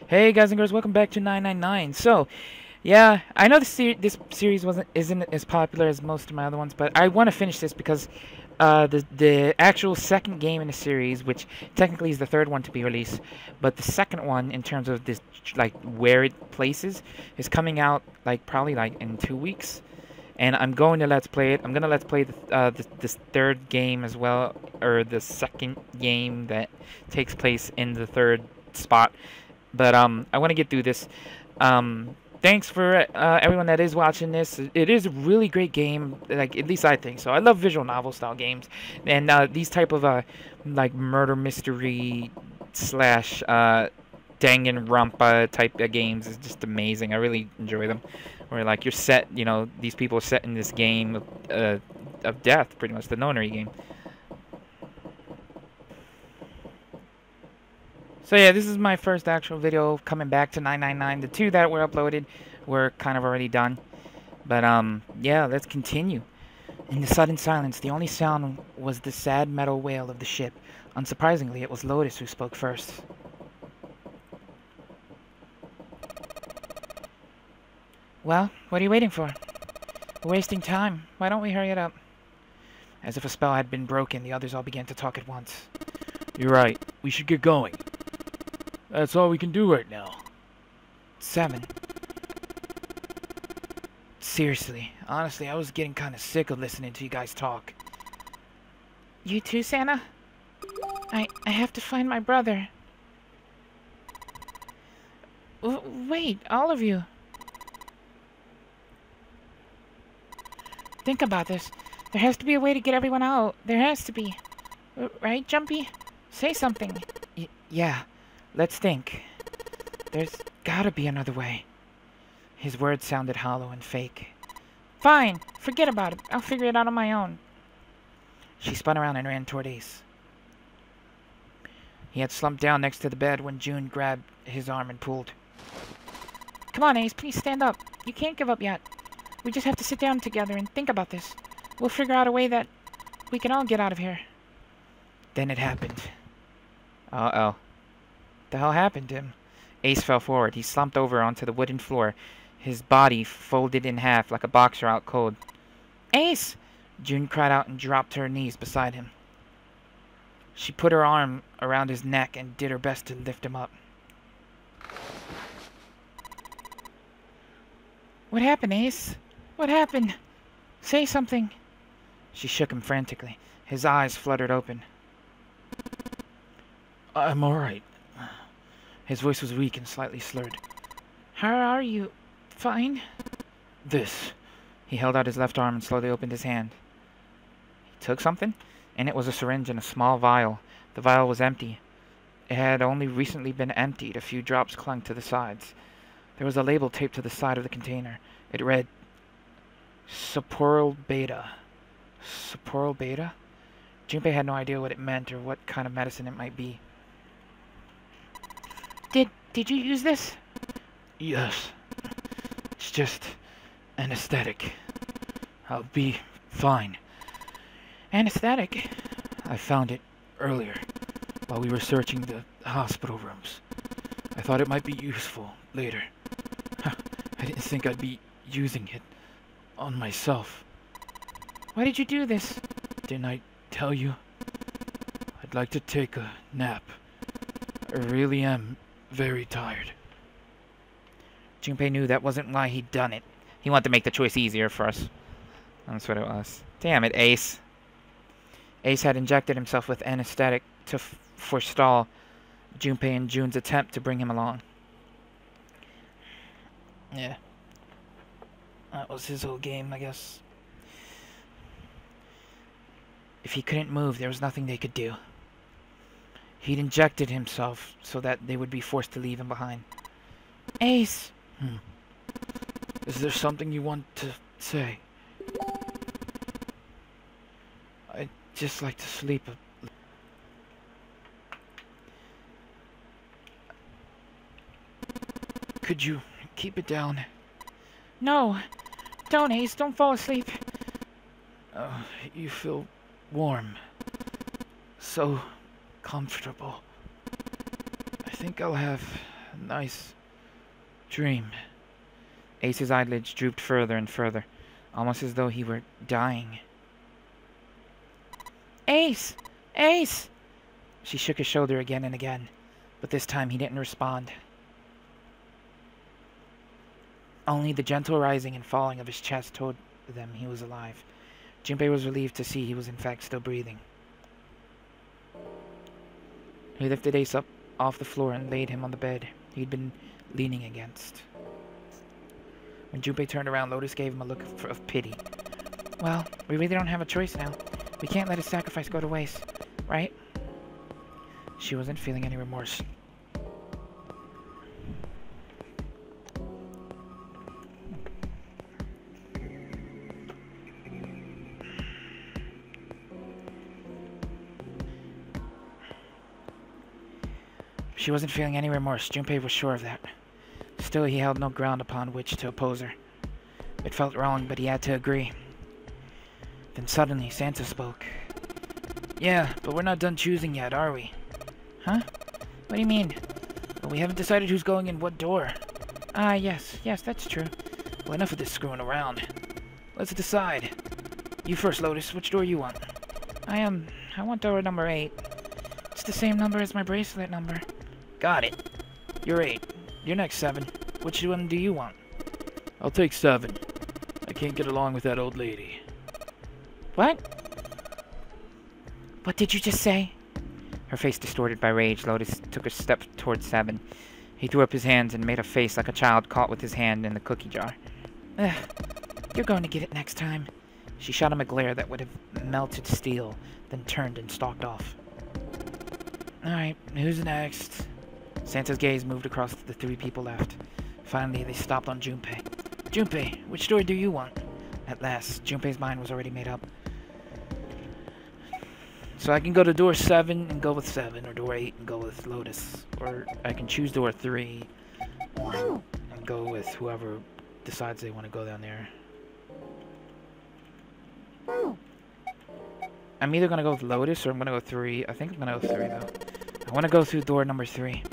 Hey guys and girls, welcome back to 999. So, yeah, I know this series isn't as popular as most of my other ones, but I want to finish this because the actual second game in the series, which technically is the third one to be released, but the second one in terms of this like where it places is coming out like probably like in 2 weeks, and I'm going to let's play it. I'm gonna let's play this third game as well, or the second game that takes place in the third spot. But I want to get through this. Thanks for everyone that is watching this. It is a really great game. Like at least I think so. I love visual novel style games, and these type of like murder mystery slash Danganronpa type of games is just amazing. I really enjoy them. Where like you're set, these people are set in this game of death, pretty much the nonary game. So yeah, this is my first actual video coming back to 999. The two that were uploaded were kind of already done. But yeah, let's continue. In the sudden silence, the only sound was the sad metal wail of the ship. Unsurprisingly, it was Lotus who spoke first. Well, what are you waiting for? We're wasting time. Why don't we hurry it up? As if a spell had been broken, the others all began to talk at once. You're right. We should get going. That's all we can do right now. 7. Seriously, honestly, I was getting kind of sick of listening to you guys talk. You too, Santa? I have to find my brother. Wait, all of you. Think about this. There has to be a way to get everyone out. There has to be. Right, Jumpy? Say something. Yeah, let's think. There's gotta be another way. His words sounded hollow and fake. Fine, forget about it. I'll figure it out on my own. She spun around and ran toward Ace. He had slumped down next to the bed when June grabbed his arm and pulled. Come on, Ace, please stand up. You can't give up yet. We just have to sit down together and think about this. We'll figure out a way that we can all get out of here. Then it happened. Uh-oh. What the hell happened to him? Ace fell forward. He slumped over onto the wooden floor, his body folded in half like a boxer out cold. Ace! June cried out and dropped to her knees beside him. She put her arm around his neck and did her best to lift him up. What happened, Ace? What happened? Say something. She shook him frantically. His eyes fluttered open. I'm alright. His voice was weak and slightly slurred. How are you? Fine? This. He held out his left arm and slowly opened his hand. He took something, and it was a syringe and a small vial. The vial was empty. It had only recently been emptied. A few drops clung to the sides. There was a label taped to the side of the container. It read, Saporal Beta. Saporal Beta? Junpei had no idea what it meant or what kind of medicine it might be. Did you use this? Yes. It's just anesthetic. I'll be fine. Anesthetic? I found it earlier while we were searching the hospital rooms. I thought it might be useful later. I didn't think I'd be using it on myself. Why did you do this? Didn't I tell you? I'd like to take a nap. I really am very tired. Junpei knew that wasn't why he'd done it. He wanted to make the choice easier for us. That's what it was. Damn it, Ace. Ace had injected himself with anesthetic to forestall Junpei and June's attempt to bring him along. Yeah. That was his whole game, I guess. If he couldn't move, there was nothing they could do. He'd injected himself so that they would be forced to leave him behind. Ace! Is there something you want to say? I'd just like to sleep. Could you keep it down? No! Don't, Ace. Don't fall asleep. You feel warm. So comfortable. I think I'll have Nice dream. Ace's eyelids drooped further and further, almost as though he were dying. Ace! Ace! She shook his shoulder again and again, but this time he didn't respond. Only the gentle rising and falling of his chest told them he was alive. Junpei was relieved to see he was in fact still breathing. He lifted Ace up off the floor and laid him on the bed he'd been leaning against. When Junpei turned around, Lotus gave him a look of pity. Well, we really don't have a choice now. We can't let his sacrifice go to waste, right? She wasn't feeling any remorse. She wasn't feeling any remorse. Junpei was sure of that. Still, he held no ground upon which to oppose her. It felt wrong, but he had to agree. Then suddenly, Santa spoke. Yeah, but we're not done choosing yet, are we? Huh? What do you mean? Well, we haven't decided who's going in what door. Ah, yes, that's true. Well, enough of this screwing around. Let's decide. You first, Lotus. Which door you want? I want door number 8. It's the same number as my bracelet number. Got it. You're 8. You're next, 7. Which one do you want? I'll take 7. I can't get along with that old lady. What? What did you just say? Her face distorted by rage, Lotus took a step towards 7. He threw up his hands and made a face like a child caught with his hand in the cookie jar. Ugh, you're going to get it next time. She shot him a glare that would have melted steel, then turned and stalked off. Alright, who's next? Santa's gaze moved across the 3 people left. Finally, they stopped on Junpei. Junpei, which door do you want? At last, Junpei's mind was already made up. So I can go to door 7 and go with 7, or door 8 and go with Lotus. Or I can choose door 3 and go with whoever decides they want to go down there. I'm either going to go with Lotus or I'm going to go 3. I think I'm going to go 3, though. I want to go through door number 3.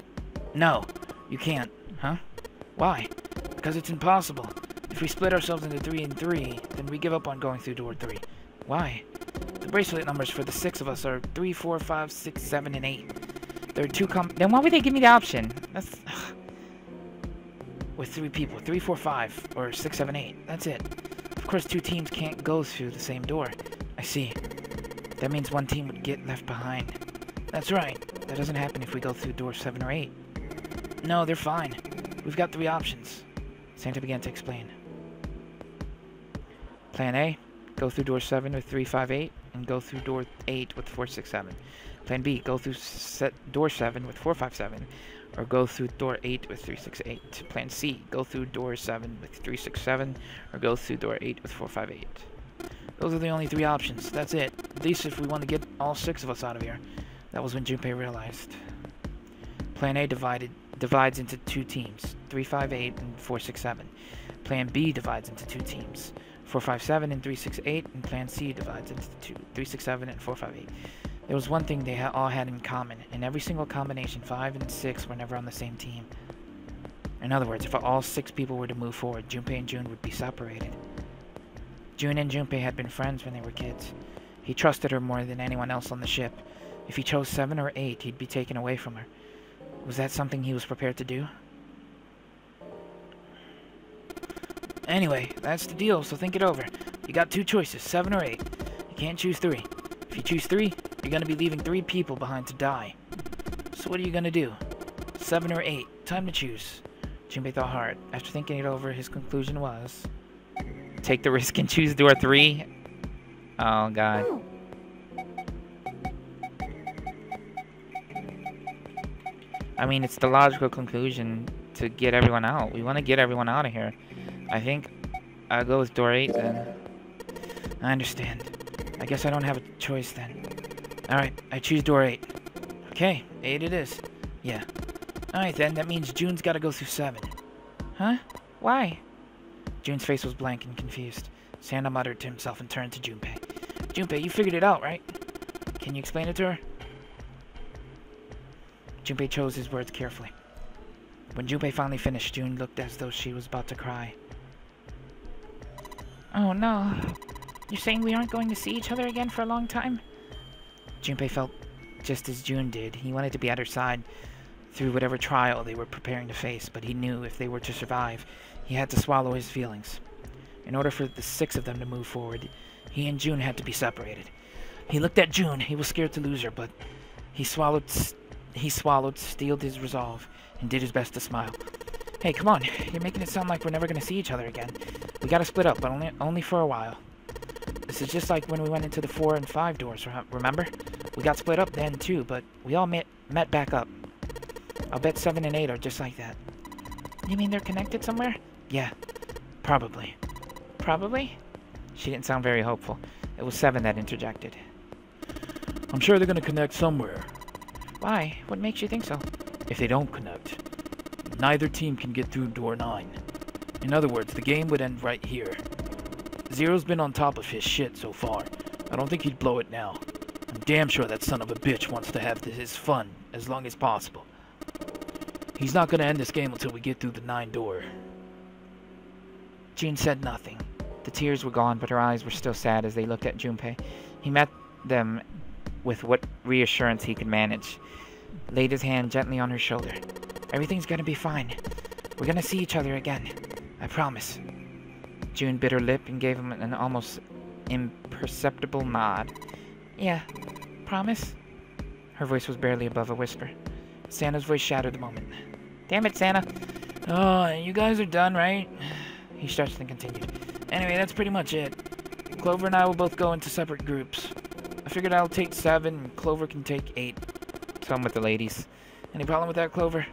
No, you can't. Huh? Why? Because it's impossible. If we split ourselves into 3 and 3, then we give up on going through door 3. Why? The bracelet numbers for the 6 of us are 3, 4, 5, 6, 7, and 8. There are 2 Then why would they give me the option? That's... With 3 people. 3, 4, 5, or 6, 7, 8. That's it. Of course, 2 teams can't go through the same door. I see. That means 1 team would get left behind. That's right. That doesn't happen if we go through door 7 or 8. No, they're fine. We've got 3 options. Santa began to explain. Plan A, go through door 7 with 3, 5, 8, and go through door 8 with 4, 6, 7. Plan B, go through door 7 with 4, 5, 7, or go through door 8 with 3, 6, 8. Plan C, go through door 7 with 3, 6, 7, or go through door 8 with 4, 5, 8. Those are the only 3 options. That's it. At least if we want to get all 6 of us out of here. That was when Junpei realized. Plan A divides into 2 teams, 3, 5, 8, and 4, 6, 7. Plan B divides into 2 teams, 4, 5, 7, and 3, 6, 8, and Plan C divides into 2, 3, 6, 7, and 4, 5, 8. There was one thing they all had in common. In every single combination, 5 and 6 were never on the same team. In other words, if all 6 people were to move forward, Junpei and June would be separated. June and Junpei had been friends when they were kids. He trusted her more than anyone else on the ship. If he chose 7 or 8, he'd be taken away from her. Was that something he was prepared to do? Anyway, that's the deal, so think it over. You got 2 choices, 7 or 8. You can't choose 3. If you choose 3, you're going to be leaving 3 people behind to die. So what are you going to do? 7 or 8? Time to choose. Junpei thought hard. After thinking it over, his conclusion was... Take the risk and choose door 3? Oh, God. I mean, it's the logical conclusion to get everyone out. We want to get everyone out of here. I think I'll go with door 8 then. I understand. I guess I don't have a choice then. Alright, I choose door 8. Okay, 8 it is. Yeah. Alright then, that means June's gotta go through 7. Huh? Why? June's face was blank and confused. Santa muttered to himself and turned to Junpei. Junpei, you figured it out, right? Can you explain it to her? Junpei chose his words carefully. When Junpei finally finished, June looked as though she was about to cry. Oh no. You're saying we aren't going to see each other again for a long time? Junpei felt just as June did. He wanted to be at her side through whatever trial they were preparing to face, but he knew if they were to survive, he had to swallow his feelings. In order for the 6 of them to move forward, he and June had to be separated. He looked at June. He was scared to lose her, but he swallowed, steeled his resolve, and did his best to smile. Hey, come on. You're making it sound like we're never going to see each other again. We gotta split up, but only for a while. This is just like when we went into the 4 and 5 doors, remember? We got split up then, too, but we all met back up. I'll bet 7 and 8 are just like that. You mean they're connected somewhere? Yeah, probably. Probably? She didn't sound very hopeful. It was 7 that interjected. I'm sure they're gonna connect somewhere. Why? What makes you think so? If they don't connect, neither team can get through door 9. In other words, the game would end right here. Zero's been on top of his shit so far. I don't think he'd blow it now. I'm damn sure that son of a bitch wants to have his fun as long as possible. He's not gonna end this game until we get through the 9 door. June said nothing. The tears were gone, but her eyes were still sad as they looked at Junpei. He met them with what reassurance he could manage. Laid his hand gently on her shoulder. Everything's gonna be fine. We're gonna see each other again. I promise. June bit her lip and gave him an almost imperceptible nod. Yeah, promise? Her voice was barely above a whisper. Santa's voice shattered the moment. Damn it, Santa. Oh, you guys are done, right? He stretched and continued. Anyway, that's pretty much it. Clover and I will both go into separate groups. I figured I'll take 7 and Clover can take 8. Some with the ladies. Any problem with that, Clover?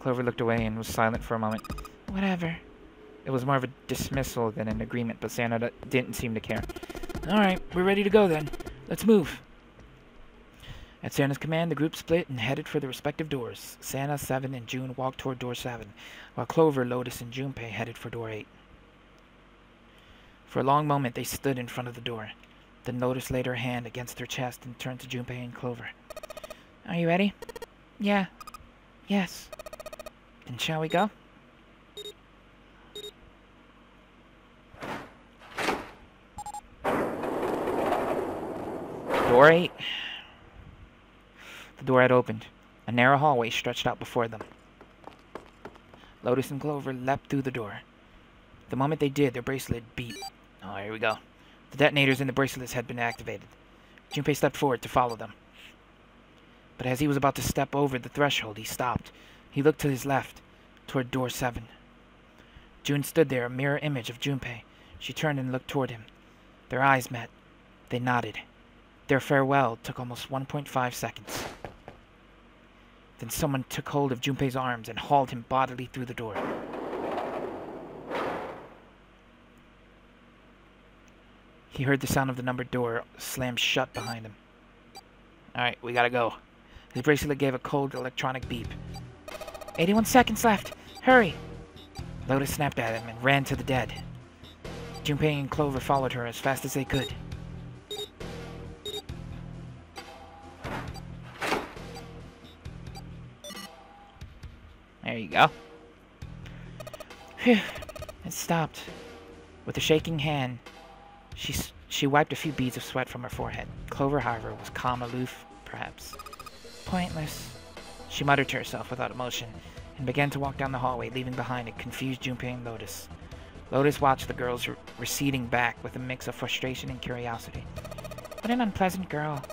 Clover looked away and was silent for a moment. Whatever. It was more of a dismissal than an agreement, but Santa didn't seem to care. Alright, we're ready to go then. Let's move. At Santa's command, the group split and headed for the respective doors. Santa, 7, and June walked toward door 7, while Clover, Lotus, and Junpei headed for door 8. For a long moment, they stood in front of the door. Then Lotus laid her hand against her chest and turned to Junpei and Clover. Are you ready? Yeah. Yes. Then shall we go? Door 8. The door had opened. A narrow hallway stretched out before them. Lotus and Clover leapt through the door. The moment they did, their bracelet beeped. Oh, here we go. The detonators in the bracelets had been activated. Junpei stepped forward to follow them. But as he was about to step over the threshold, he stopped. He looked to his left, toward door 7. June stood there, a mirror image of Junpei. She turned and looked toward him. Their eyes met. They nodded. Their farewell took almost 1.5 seconds. Then someone took hold of Junpei's arms and hauled him bodily through the door. He heard the sound of the numbered door slam shut behind him. Alright, we gotta go. His bracelet gave a cold electronic beep. 81 seconds left! Hurry! Lotus snapped at him and ran to the dead. Junpei and Clover followed her as fast as they could. There you go. Phew. It stopped. With a shaking hand, she wiped a few beads of sweat from her forehead. Clover, however, was calm, aloof, perhaps. Pointless, she muttered to herself without emotion, and began to walk down the hallway, leaving behind a confused Junpei and Lotus. Lotus watched the girls receding back with a mix of frustration and curiosity. What an unpleasant girl.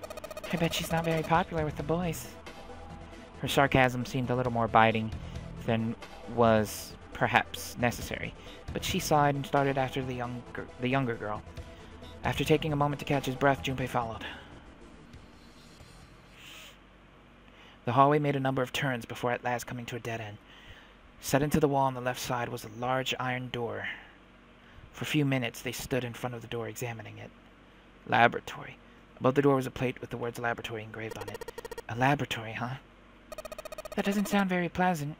I bet she's not very popular with the boys. Her sarcasm seemed a little more biting than was perhaps necessary, but she sighed and started after the younger girl. After taking a moment to catch his breath, Junpei followed. The hallway made a number of turns before at last coming to a dead end. Set into the wall on the left side was a large iron door. For a few minutes, they stood in front of the door, examining it. Laboratory. Above the door was a plate with the words laboratory engraved on it. A laboratory, huh? That doesn't sound very pleasant.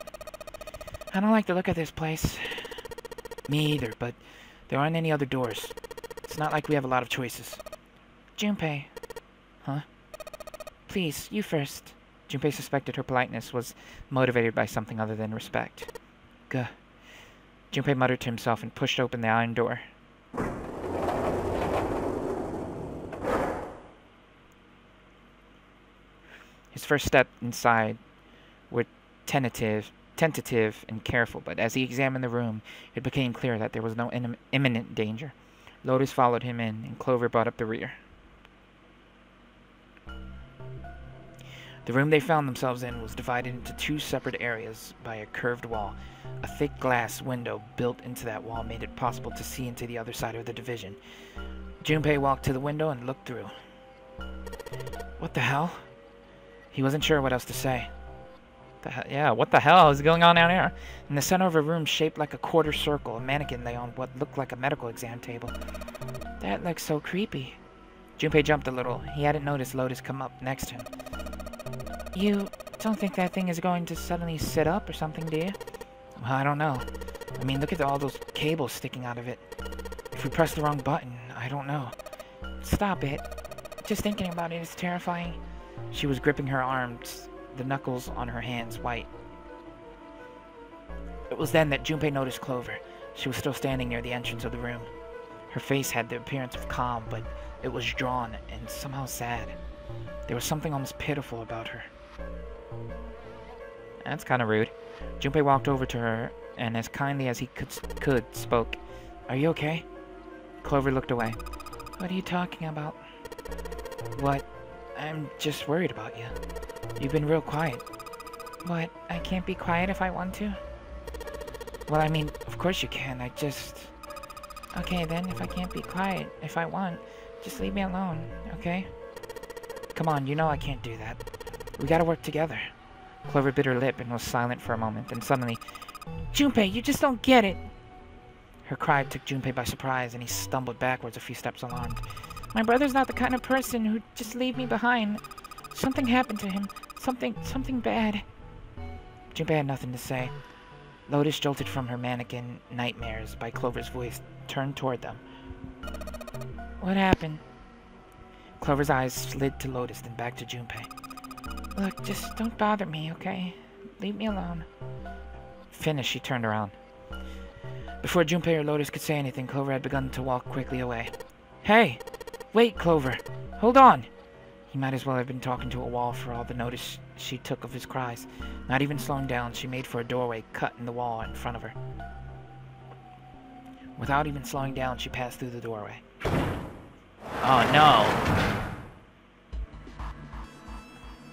I don't like the look of this place. Me either, but there aren't any other doors. It's not like we have a lot of choices. Junpei. Huh? Please, you first. Junpei suspected her politeness was motivated by something other than respect. Gah. Junpei muttered to himself and pushed open the iron door. His first step inside were tentative and careful, but as he examined the room, it became clear that there was no imminent danger. Lotus followed him in, and Clover brought up the rear. The room they found themselves in was divided into two separate areas by a curved wall. A thick glass window built into that wall made it possible to see into the other side of the division. Junpei walked to the window and looked through. What the hell? He wasn't sure what else to say. Yeah, what the hell is going on down here? In the center of a room shaped like a quarter circle, a mannequin lay on what looked like a medical exam table. That looks so creepy. Junpei jumped a little. He hadn't noticed Lotus come up next to him. You don't think that thing is going to suddenly sit up or something, do you? Well, I don't know. I mean, look at all those cables sticking out of it. If we press the wrong button, I don't know. Stop it. Just thinking about it is terrifying. She was gripping her arms, the knuckles on her hands white. It was then that Junpei noticed Clover. She was still standing near the entrance of the room. Her face had the appearance of calm, but it was drawn and somehow sad. There was something almost pitiful about her. That's kind of rude. Junpei walked over to her and as kindly as he could spoke. Are you okay? Clover looked away. What are you talking about? What? I'm just worried about you. You've been real quiet. What? I can't be quiet if I want to? Well, I mean, of course you can. I just... Okay, then, if I can't be quiet, if I want, just leave me alone, okay? Come on, you know I can't do that. We gotta work together. Clover bit her lip and was silent for a moment, then suddenly, Junpei, you just don't get it! Her cry took Junpei by surprise, and he stumbled backwards a few steps alarmed. My brother's not the kind of person who'd just leave me behind. Something happened to him. Something bad. Junpei had nothing to say. Lotus, jolted from her mannequin nightmares by Clover's voice, turned toward them. What happened? Clover's eyes slid to Lotus, then back to Junpei. Look, just don't bother me, okay? Leave me alone. Finished, she turned around. Before Junpei or Lotus could say anything, Clover had begun to walk quickly away. Hey! Wait, Clover! Hold on! He might as well have been talking to a wall for all the notice she took of his cries. Not even slowing down, she made for a doorway cut in the wall in front of her. Without even slowing down, she passed through the doorway. Oh no!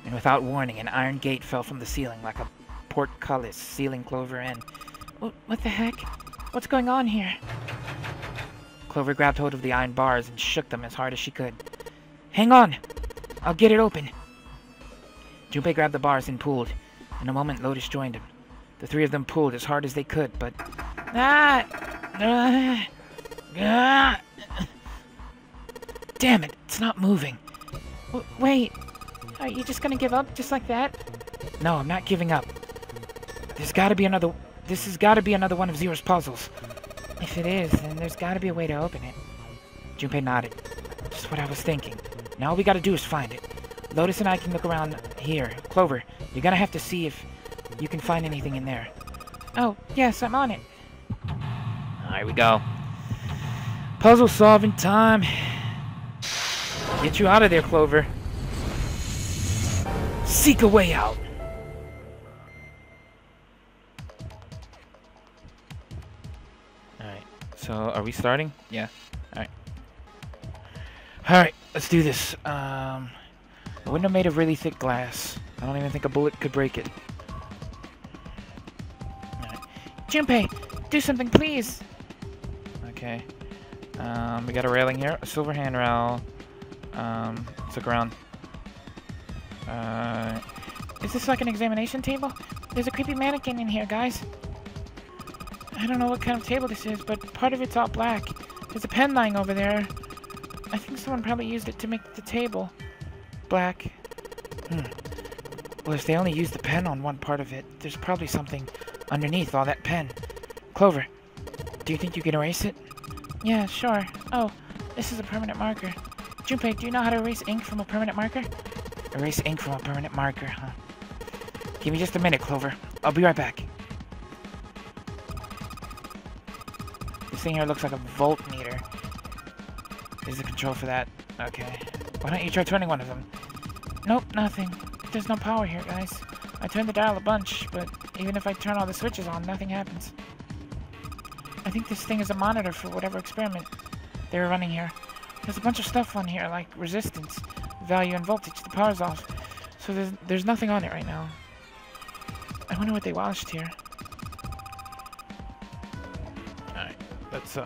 And without warning, an iron gate fell from the ceiling like a portcullis, sealing Clover in. What the heck? What's going on here? Clover grabbed hold of the iron bars and shook them as hard as she could. Hang on! I'll get it open! Junpei grabbed the bars and pulled. In a moment, Lotus joined him. The three of them pulled as hard as they could, but... Damn it, it's not moving. Wait, are you just gonna give up just like that? No, I'm not giving up. This has gotta be another one of Zero's puzzles. If it is, then there's gotta be a way to open it. Junpei nodded. Just what I was thinking. Now all we gotta do is find it. Lotus and I can look around here. Clover, you're gonna have to see if you can find anything in there. Oh, yes, I'm on it. Here we go. Puzzle solving time. Get you out of there, Clover. Seek a way out. Alright, so are we starting? Yeah. Alright. Alright, let's do this. The window made of really thick glass. I don't even think a bullet could break it. Alright. Junpei, do something, please! Okay. We got a railing here, a silver handrail. Let's look around. Is this like an examination table? There's a creepy mannequin in here, guys. I don't know what kind of table this is, but part of it's all black. There's a pen lying over there. I think someone probably used it to make the table black. Well, if they only used the pen on one part of it, there's probably something underneath all that pen. Clover, do you think you can erase it? Yeah, sure. Oh, this is a permanent marker. Junpei, do you know how to erase ink from a permanent marker? Erase ink from a permanent marker, huh? Give me just a minute, Clover. I'll be right back. This thing here looks like a voltmeter. Is the control for that? Okay. Why don't you try turning one of them? Nope, nothing. There's no power here, guys. I turned the dial a bunch, but even if I turn all the switches on, nothing happens. I think this thing is a monitor for whatever experiment they were running here. There's a bunch of stuff on here, like resistance, value, and voltage. The power's off, so there's nothing on it right now. I wonder what they watched here. Alright, let's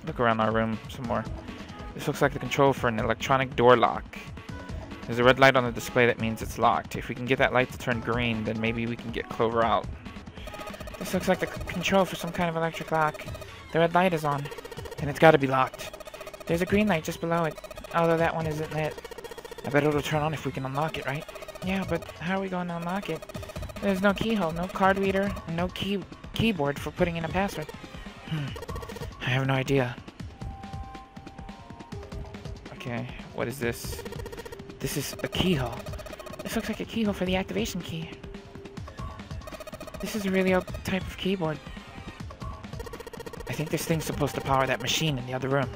look around our room some more. This looks like the control for an electronic door lock. There's a red light on the display that means it's locked. If we can get that light to turn green, then maybe we can get Clover out. This looks like the control for some kind of electric lock. The red light is on, and it's gotta be locked. There's a green light just below it, although that one isn't lit. I bet it'll turn on if we can unlock it, right? Yeah, but how are we going to unlock it? There's no keyhole, no card reader, and no keyboard for putting in a password. I have no idea. Okay, what is this? This is a keyhole. This looks like a keyhole for the activation key. This is a really old type of keyboard. I think this thing's supposed to power that machine in the other room.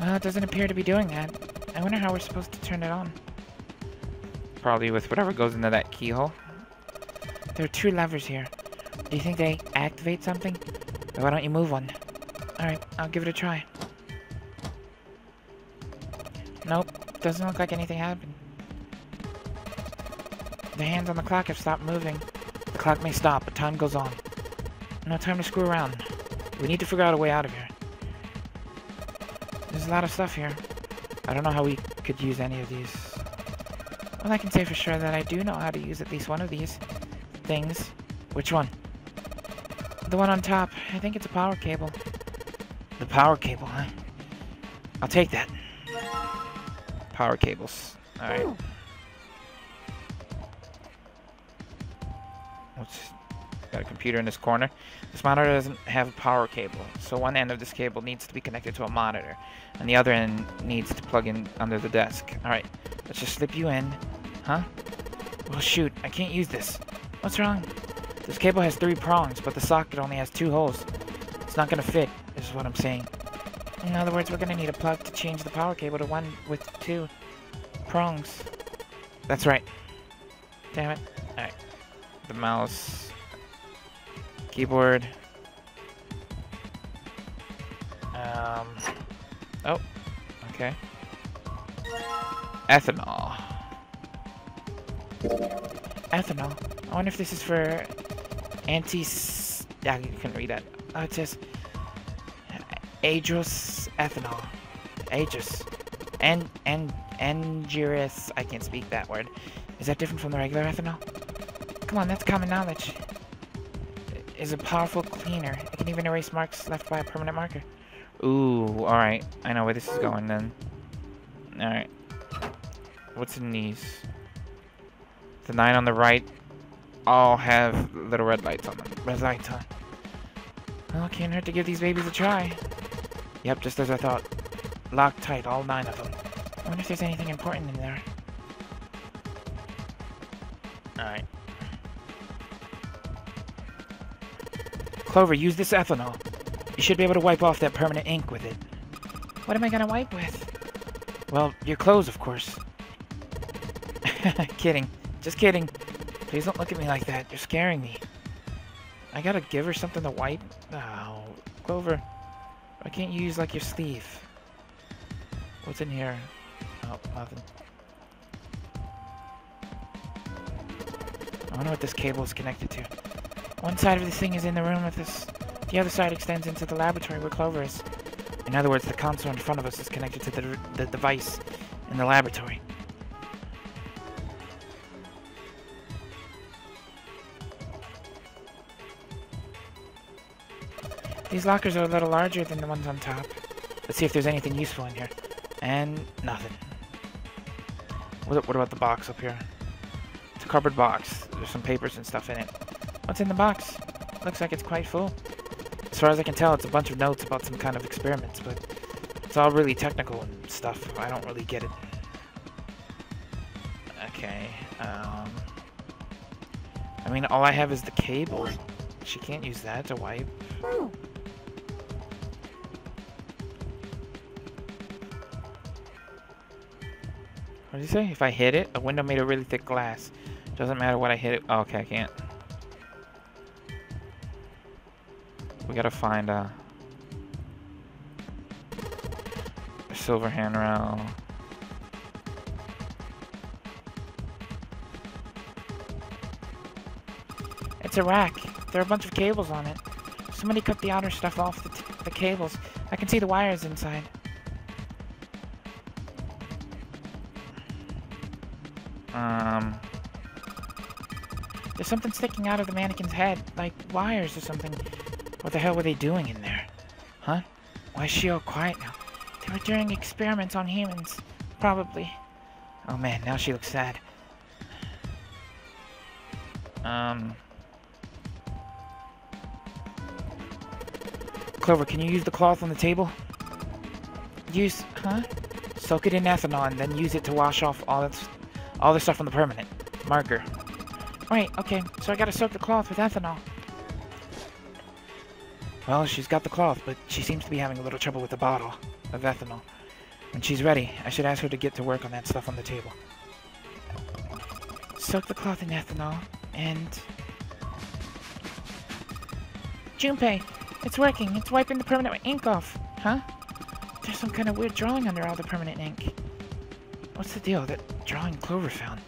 Well, it doesn't appear to be doing that. I wonder how we're supposed to turn it on. Probably with whatever goes into that keyhole. There are 2 levers here. Do you think they activate something? Or why don't you move one? Alright, I'll give it a try. Nope, doesn't look like anything happened. The hands on the clock have stopped moving. The clock may stop, but time goes on. No time to screw around. We need to figure out a way out of here. There's a lot of stuff here. I don't know how we could use any of these. Well, I can say for sure that I do know how to use at least one of these things. Which one? The one on top. I think it's a power cable. The power cable, huh? I'll take that. Power cables. Alright. Got a computer in this corner. This monitor doesn't have a power cable, so one end of this cable needs to be connected to a monitor, and the other end needs to plug in under the desk. Alright, let's just slip you in. Huh? Well, shoot, I can't use this. What's wrong? This cable has 3 prongs, but the socket only has 2 holes. It's not gonna fit, is what I'm saying. In other words, we're gonna need a plug to change the power cable to one with 2 prongs. That's right. Damn it. Alright. The mouse... keyboard. Oh, okay. Ethanol. Ethanol. I wonder if this is for yeah, you can read that. Oh, it says Aedrous ethanol. Aegis. Angerous. I can't speak that word. Is that different from the regular ethanol? Come on, that's common knowledge. Is a powerful cleaner. It can even erase marks left by a permanent marker. Ooh, alright. I know where this is going then. Alright. What's in these? The 9 on the right all have little red lights on them. Red lights, huh? Well, can't hurt to give these babies a try. Yep, just as I thought. Locked tight, all 9 of them. I wonder if there's anything important in there. Alright. Clover, use this ethanol. You should be able to wipe off that permanent ink with it. What am I gonna wipe with? Well, your clothes, of course. Kidding. Just kidding. Please don't look at me like that. You're scaring me. I gotta give her something to wipe? Oh, Clover. Why can't you use, like, your sleeve? What's in here? Oh, nothing. I wonder what this cable is connected to. One side of this thing is in the room with us. The other side extends into the laboratory where Clover is. In other words, the console in front of us is connected to the device in the laboratory. These lockers are a little larger than the ones on top. Let's see if there's anything useful in here. And nothing. What about the box up here? It's a cardboard box. There's some papers and stuff in it. What's in the box? Looks like it's quite full. As far as I can tell, it's a bunch of notes about some kind of experiments, but it's all really technical and stuff. I don't really get it. Okay, I mean, all I have is the cable. She can't use that to wipe. What did you say? If I hit it, a window made of really thick glass. Doesn't matter what I hit it. Oh, okay, I can't. We gotta find a silver handrail. It's a rack. There are a bunch of cables on it. Somebody cut the outer stuff off the cables. I can see the wires inside. There's something sticking out of the mannequin's head, like wires or something. What the hell were they doing in there? Huh? Why is she all quiet now? They were doing experiments on humans. Probably. Oh man, now she looks sad. Clover, can you use the cloth on the table? Use, huh? Soak it in ethanol and then use it to wash off all the stuff on the permanent marker. Right, okay, so I gotta soak the cloth with ethanol. Well, she's got the cloth, but she seems to be having a little trouble with the bottle of ethanol. When she's ready, I should ask her to get to work on that stuff on the table. Soak the cloth in ethanol, and... Junpei, it's working. It's wiping the permanent ink off. Huh? There's some kind of weird drawing under all the permanent ink. What's the deal? That drawing Clover found.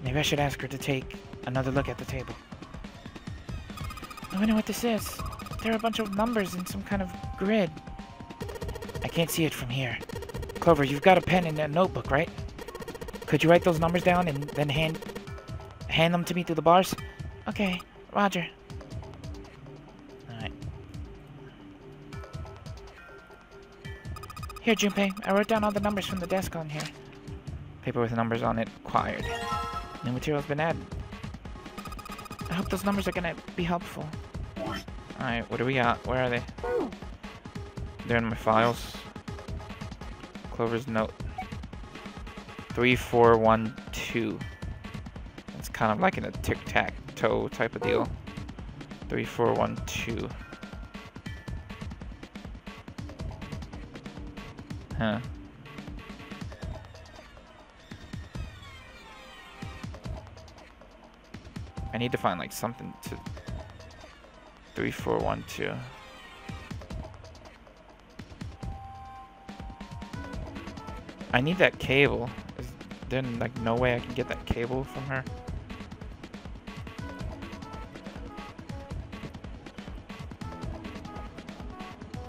Maybe I should ask her to take another look at the table. I wonder what this is. There are a bunch of numbers in some kind of grid. I can't see it from here. Clover, you've got a pen and a notebook, right? Could you write those numbers down and then hand them to me through the bars? Okay, Roger. Alright. Here, Junpei, I wrote down all the numbers from the desk on here. Paper with numbers on it acquired. New material's been added. I hope those numbers are gonna be helpful. Alright, what do we got? Where are they? They're in my files. Clover's note. 3412. It's kind of like in a tic-tac-toe type of deal. 3412. Huh. I need to find like something to 3412. I need that cable. Is there like no way I can get that cable from her?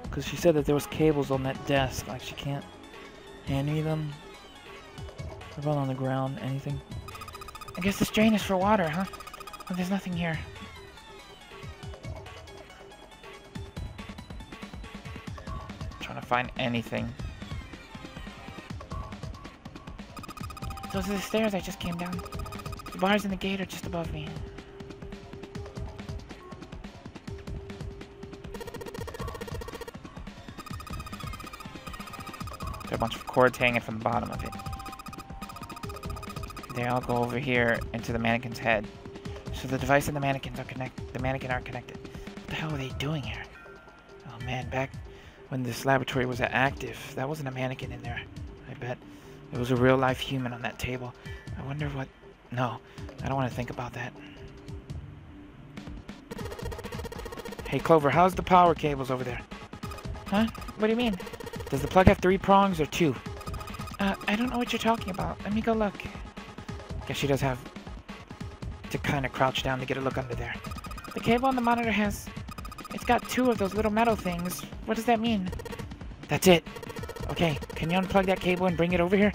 Because she said that there was cables on that desk. Like she can't hand me them. They're on the ground. Anything? I guess this drain is for water, huh? Well, there's nothing here. Trying to find anything. Those are the stairs I just came down. The bars and the gate are just above me. There are a bunch of cords hanging from the bottom of it. They all go over here into the mannequin's head. So the device and the mannequin are connected. What the hell are they doing here? Oh man, back when this laboratory was active, that wasn't a mannequin in there. I bet it was a real life human on that table. I wonder what... No, I don't want to think about that. Hey Clover, how's the power cables over there? Huh? What do you mean? Does the plug have 3 prongs or 2? I don't know what you're talking about. Let me go look. Guess she does have to kind of crouch down to get a look under there. The cable on the monitor has... It's got 2 of those little metal things. What does that mean? That's it. Okay, can you unplug that cable and bring it over here?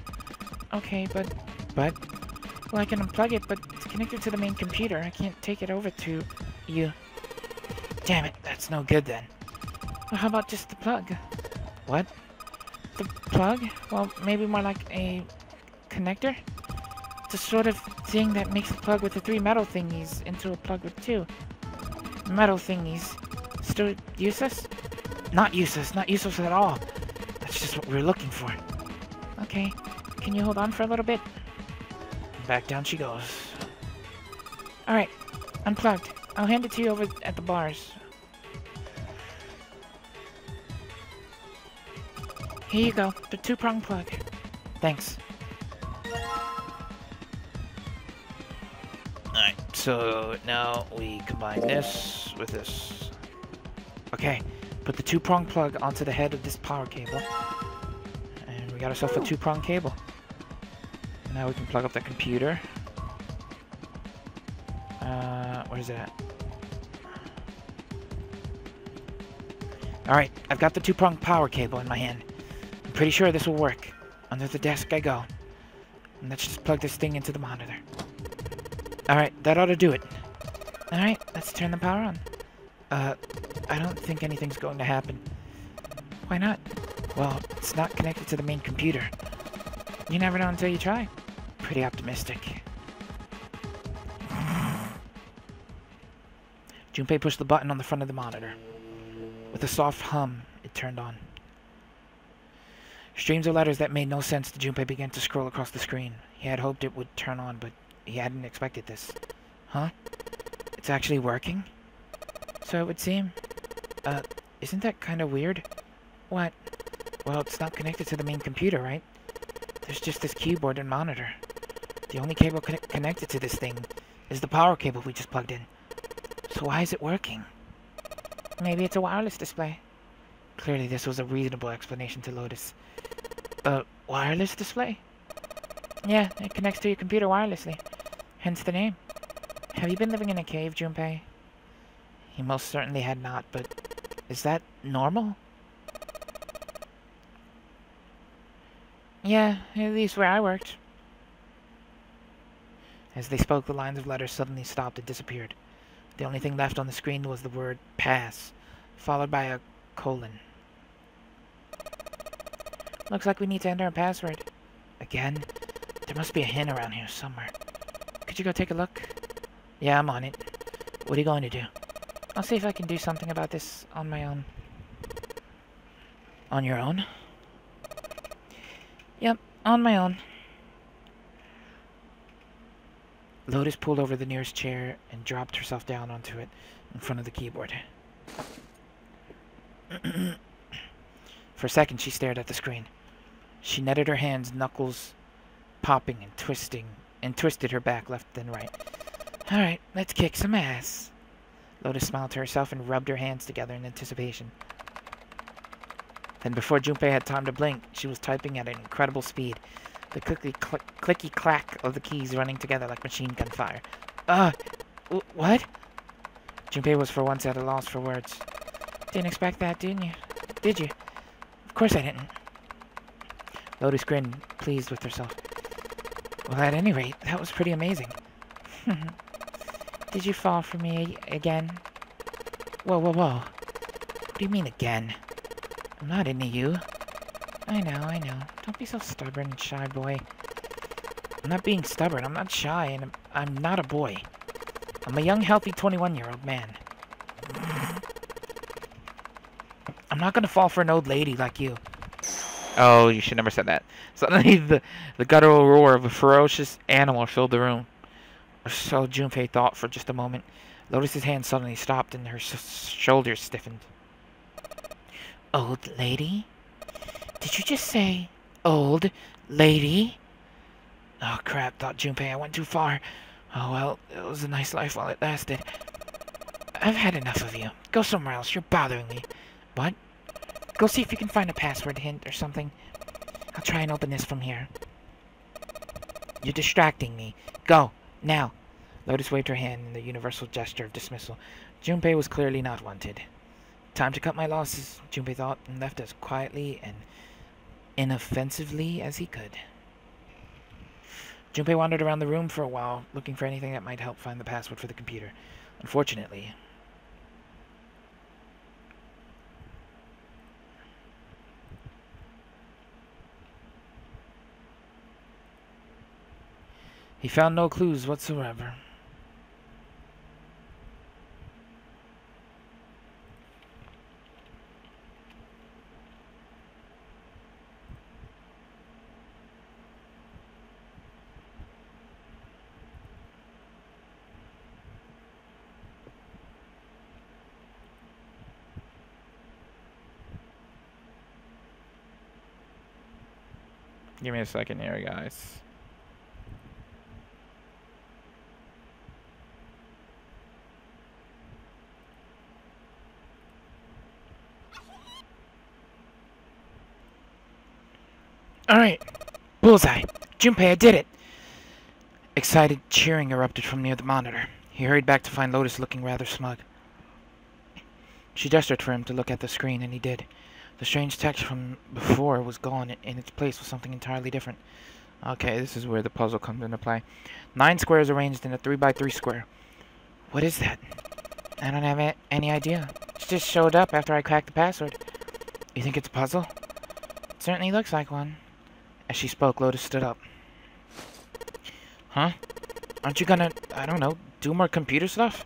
Okay, but... Well, I can unplug it, but it's connected to the main computer. I can't take it over to you. Damn it, that's no good then. Well, how about just the plug? What? The plug? Well, maybe more like a connector? The sort of thing that makes the plug with the 3 metal thingies into a plug with 2 metal thingies. Still useless? Not useless, not useless at all. That's just what we were looking for. Okay, can you hold on for a little bit? Back down she goes. Alright, Unplugged. I'll hand it to you over at the bars. Here you go. The 2-prong plug. Thanks. Alright, so now we combine this with this. Okay, put the 2-prong plug onto the head of this power cable. And we got ourselves a 2-prong cable. Now we can plug up the computer. Where's it at? Alright, I've got the 2-prong power cable in my hand. I'm pretty sure this will work. Under the desk I go. And let's just plug this thing into the monitor. Alright, that ought to do it. Alright, let's turn the power on. I don't think anything's going to happen. Why not? Well, it's not connected to the main computer. You never know until you try. Pretty optimistic. Junpei pushed the button on the front of the monitor. With a soft hum, it turned on. Streams of letters that made no sense to Junpei began to scroll across the screen. He had hoped it would turn on, but he hadn't expected this. Huh? It's actually working? So it would seem. Isn't that kind of weird? What? Well, it's not connected to the main computer, right? There's just this keyboard and monitor. The only cable connected to this thing is the power cable we just plugged in. So why is it working? Maybe it's a wireless display. Clearly this was a reasonable explanation to Lotus. Wireless display? Yeah, it connects to your computer wirelessly. Hence the name. Have you been living in a cave, Junpei? He most certainly had not, but is that normal? Yeah, at least where I worked. As they spoke, the lines of letters suddenly stopped and disappeared. The only thing left on the screen was the word pass, followed by a colon. Looks like we need to enter a password. Again? There must be a hint around here somewhere. Could you go take a look? Yeah, I'm on it. What are you going to do? I'll see if I can do something about this on my own. On your own? Yep, on my own. Lotus pulled over the nearest chair and dropped herself down onto it in front of the keyboard. For a second, she stared at the screen. She netted her hands, knuckles popping and twisted her back left and right. Alright, let's kick some ass. Lotus smiled to herself and rubbed her hands together in anticipation. Then before Junpei had time to blink, she was typing at an incredible speed. The clicky clack of the keys running together like machine gun fire. What? Junpei was for once at a loss for words. Didn't expect that, didn't you? Did you? Of course I didn't. Lotus grinned, pleased with herself. Well, at any rate, that was pretty amazing. Did you fall for me again? Whoa. What do you mean again? I'm not into you. I know. Don't be so stubborn and shy, boy. I'm not being stubborn, I'm not shy, and I'm not a boy. I'm a young, healthy 21-year-old man. I'm not gonna fall for an old lady like you. Oh, you should never said that. Suddenly, the guttural roar of a ferocious animal filled the room. Or so Junpei thought for just a moment. Lotus's hand suddenly stopped and her shoulders stiffened. Old lady? Did you just say, old lady? Oh crap, thought Junpei, I went too far. Oh well, it was a nice life while it lasted. I've had enough of you. Go somewhere else, you're bothering me. What? Go see if you can find a password hint or something. I'll try and open this from here. You're distracting me. Go, now. Lotus waved her hand in the universal gesture of dismissal. Junpei was clearly not wanted. Time to cut my losses, Junpei thought, and left as quietly and inoffensively as he could. Junpei wandered around the room for a while, looking for anything that might help find the password for the computer. Unfortunately, he found no clues whatsoever. Give me a second here, guys. Alright. Bullseye. Junpei, I did it! Excited cheering erupted from near the monitor. He hurried back to find Lotus looking rather smug. She gestured for him to look at the screen, and he did. The strange text from before was gone. In its place was something entirely different. Okay, this is where the puzzle comes into play. 9 squares arranged in a 3x3 square. What is that? I don't have any idea. It just showed up after I cracked the password. You think it's a puzzle? It certainly looks like one. As she spoke, Lotus stood up. Huh? Aren't you gonna, I don't know, do more computer stuff?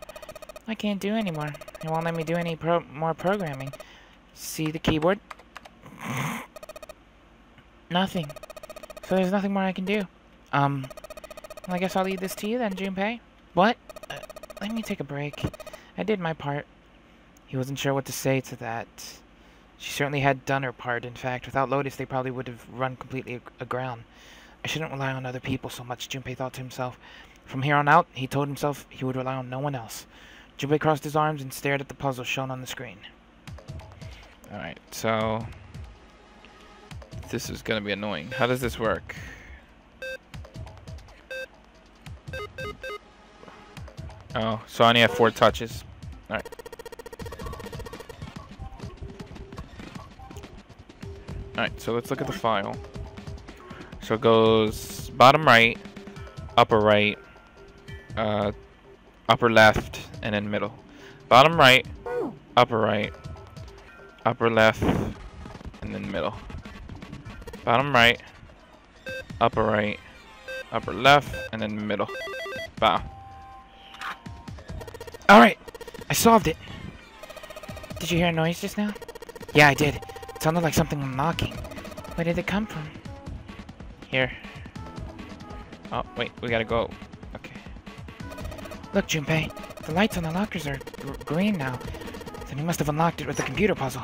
I can't do anymore. It won't let me do any more programming. See the keyboard? Nothing. So there's nothing more I can do. Well, I guess I'll leave this to you then, Junpei. What? Let me take a break. I did my part. He wasn't sure what to say to that. She certainly had done her part. In fact, without Lotus, they probably would have run completely aground. I shouldn't rely on other people so much, Junpei thought to himself. From here on out, he told himself he would rely on no one else. Junpei crossed his arms and stared at the puzzle shown on the screen. Alright, so this is gonna be annoying. How does this work? Oh, so I only have 4 touches. Alright. Alright, so let's look at the file. So it goes bottom right, upper right, upper left, and then middle. Bottom right, upper left, and then middle. Bottom right, upper left, and then middle. Wow. Alright, I solved it. Did you hear a noise just now? Yeah, I did. It sounded like something knocking. Where did it come from? Here. Oh, wait, we gotta go. Okay. Look, Junpei, the lights on the lockers are green now. Then he must have unlocked it with the computer puzzle.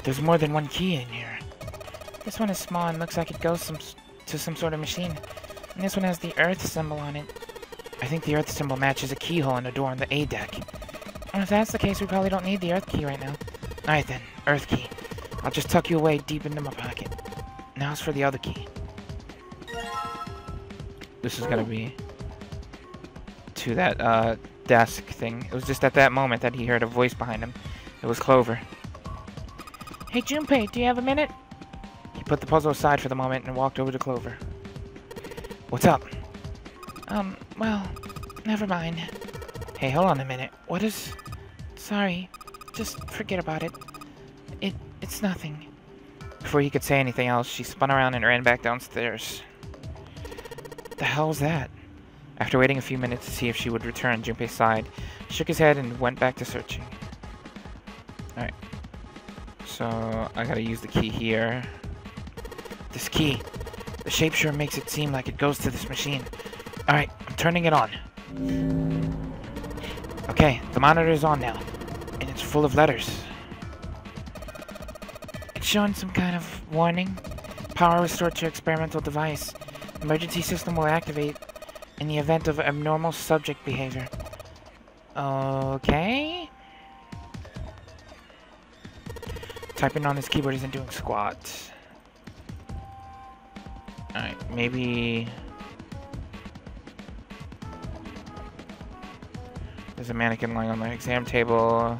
There's more than one key in here. This one is small and looks like it goes to some sort of machine. And this one has the Earth symbol on it. I think the Earth symbol matches a keyhole in a door on the A deck. And if that's the case, we probably don't need the Earth key right now. Alright then, Earth key. I'll just tuck you away deep into my pocket. Now as for the other key. This is gonna be to that desk thing. It was just at that moment that he heard a voice behind him. It was Clover. Hey Junpei, do you have a minute? He put the puzzle aside for the moment and walked over to Clover. What's up? Well, never mind. Hey, hold on a minute. What is... Sorry. Just forget about it. It's nothing. Before he could say anything else, she spun around and ran back downstairs. The hell was that? After waiting a few minutes to see if she would return, Junpei sighed, shook his head, and went back to searching. Alright. So, I gotta use the key here. This key. The shape sure makes it seem like it goes to this machine. Alright, I'm turning it on. Okay, the monitor is on now. And it's full of letters. It's showing some kind of warning. Power restored to experimental device. Emergency system will activate in the event of abnormal subject behavior. Okay. Typing on his keyboard isn't doing squat. Alright, maybe... There's a mannequin lying on the exam table.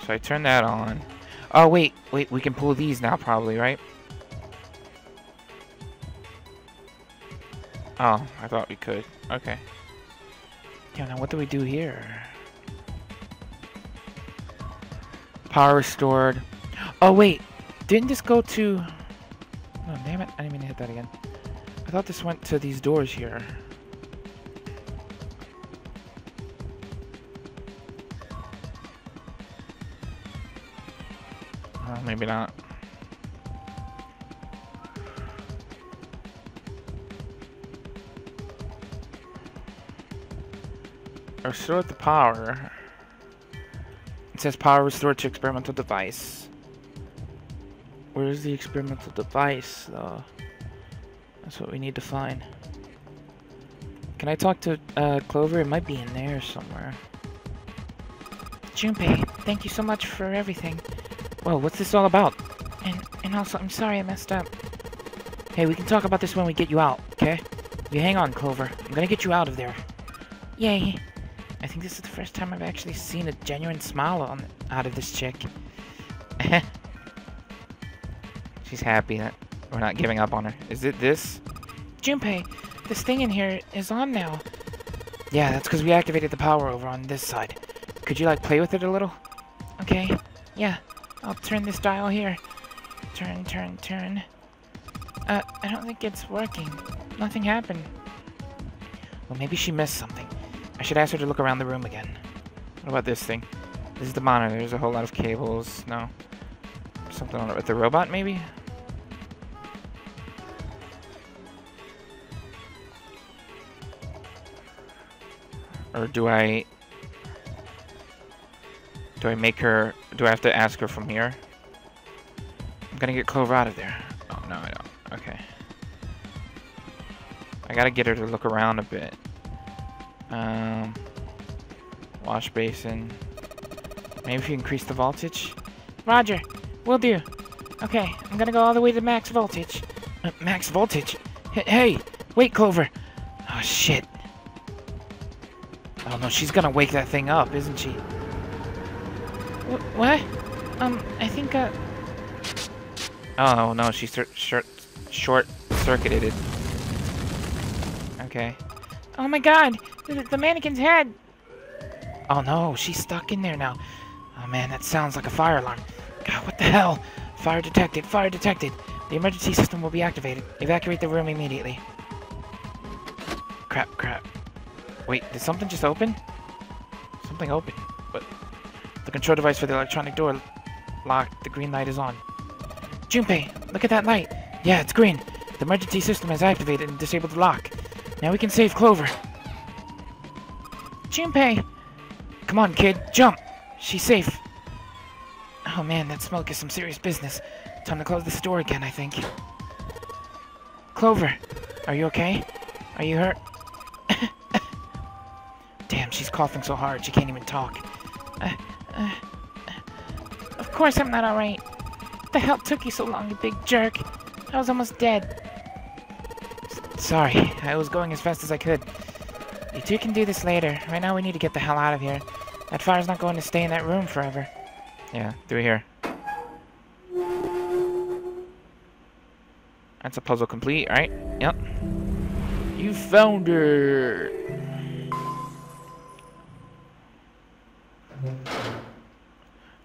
So I turn that on. Oh, wait, we can pull these now probably, right? Oh, I thought we could. Okay. Yeah, now what do we do here? Power restored. Oh, wait. Didn't this go to... Oh, damn it. I didn't mean to hit that again. I thought this went to these doors here. Oh, maybe not. Restore the power. says power restored to experimental device. Where is the experimental device, though? That's what we need to find. Can I talk to Clover? It might be in there somewhere. Junpei, thank you so much for everything. Whoa, what's this all about? And also, I'm sorry I messed up. Hey, we can talk about this when we get you out, okay? You hang on, Clover. I'm gonna get you out of there. Yay. I think this is the first time I've actually seen a genuine smile out of this chick. She's happy that we're not giving up on her. Is it this? Junpei, this thing in here is on now. Yeah, that's because we activated the power over on this side. Could you, like, play with it a little? Okay. Yeah. I'll turn this dial here. Turn, turn, turn. I don't think it's working. Nothing happened. Well, maybe she missed something. I should ask her to look around the room again. What about this thing? This is the monitor. There's a whole lot of cables. No. Something on it with the robot, maybe? Or do I make her... Do I have to ask her from here? I'm gonna get Clover out of there. Oh, no, I don't. Okay. I gotta get her to look around a bit. Wash basin. Maybe if you increase the voltage? Roger. Will do. Okay, I'm gonna go all the way to max voltage. Max voltage? Hey! Wait, Clover! Oh, shit. Oh, no, she's gonna wake that thing up, isn't she? What? I think, Oh, no, she short-circuited it. Okay. Oh my god! The mannequin's head! Oh no, she's stuck in there now. Oh man, that sounds like a fire alarm. God, what the hell? Fire detected, fire detected. The emergency system will be activated. Evacuate the room immediately. Crap, crap. Wait, did something just open? Something opened. But the control device for the electronic door locked. The green light is on. Junpei, look at that light. Yeah, it's green. The emergency system has activated and disabled the lock. Now we can save Clover. Junpei! Come on, kid, jump! She's safe. Oh man, that smoke is some serious business. Time to close this door again, I think. Clover, are you okay? Are you hurt? Damn, she's coughing so hard she can't even talk. Of course I'm not alright. What the hell took you so long, you big jerk? I was almost dead. Sorry, I was going as fast as I could. You two can do this later. Right now we need to get the hell out of here. That fire's not going to stay in that room forever. Yeah, through here. That's a puzzle complete, right? Yep. You found her!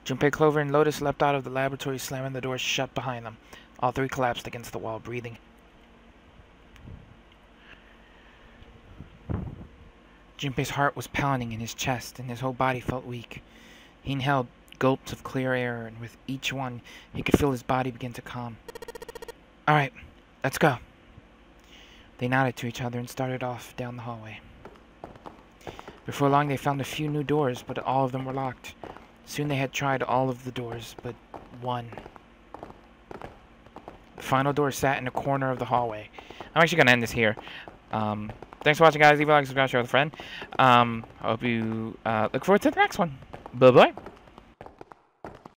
Junpei, Clover, and Lotus leapt out of the laboratory, slamming the door shut behind them. All three collapsed against the wall, breathing. Junpei's heart was pounding in his chest, and his whole body felt weak. He inhaled gulps of clear air, and with each one, he could feel his body begin to calm. Alright, let's go. They nodded to each other and started off down the hallway. Before long, they found a few new doors, but all of them were locked. Soon they had tried all of the doors, but one. The final door sat in a corner of the hallway. I'm actually going to end this here. Thanks for watching, guys. Leave a like, subscribe, share with a friend. I hope you look forward to the next one. Bye-bye.